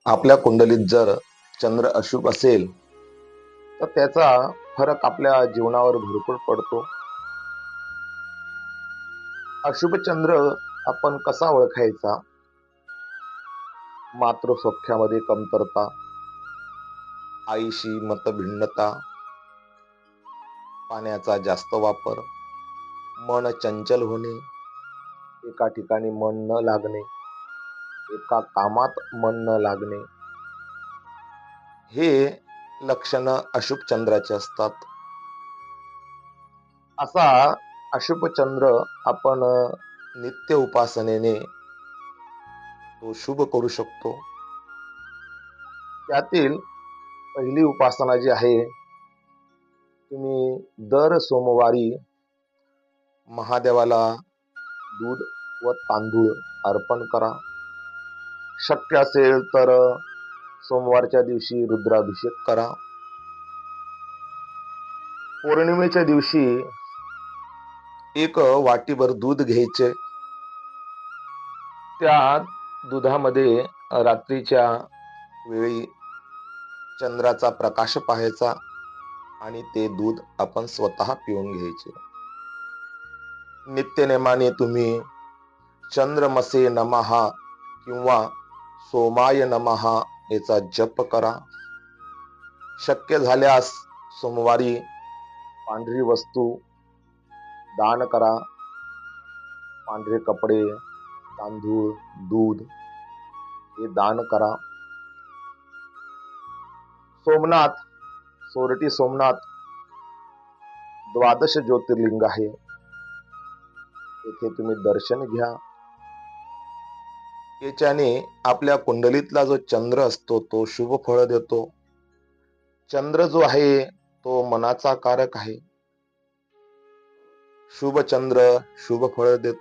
आपल्या कुंडलीत जर चंद्र अशुभ असेल तर त्याचा फरक आपल्या जीवनावर भरपूर पडतो. अशुभ चंद्र आपण कसा ओळखायचा? मातृसौख्यामध्ये कमतरता, आईशी मतभिन्नता, पाण्याचा जास्त वापर, मन चंचल होणे, एका ठिकाणी मन न लागणे, एका कामात मन न लागणे, हे लक्षण अशुभ चंद्राचे असतात. असा अशुभ चंद्र आपण नित्य उपासनेने तो शुभ करू शकतो. त्यातील पहिली उपासना जी आहे, तुम्ही दर सोमवारी महादेवाला दूध व तांदूळ अर्पण करा. शक्य असेल तर सोमवारच्या दिवशी रुद्राभिषेक करा. पौर्णिमेच्या दिवशी एक वाटीभर दूध घ्यायचे. त्या दुधामध्ये रात्रीच्या वेळी चंद्राचा प्रकाश पाहायचा आणि ते दूध आपण स्वतः पिऊन घ्यायचे. नित्यनेमाने तुम्ही चंद्रमसे नमः किंवा सोमाय नमः याचा जप करा. शक्य झाल्यास सोमवारी पांढरी वस्तू दान करा. पांढरे कपडे, तांदूळ, दूध हे दान करा. सोमनाथ, सोरटी सोमनाथ 12 ज्योतिर्लिंग आहे, येथे तुम्ही दर्शन घ्या. याच्याने आपल्या कुंडलीतला जो चंद्र असतो तो शुभ फळ देतो. चंद्र जो आहे तो मनाचा कारक आहे. शुभ चंद्र शुभ फळ देतो.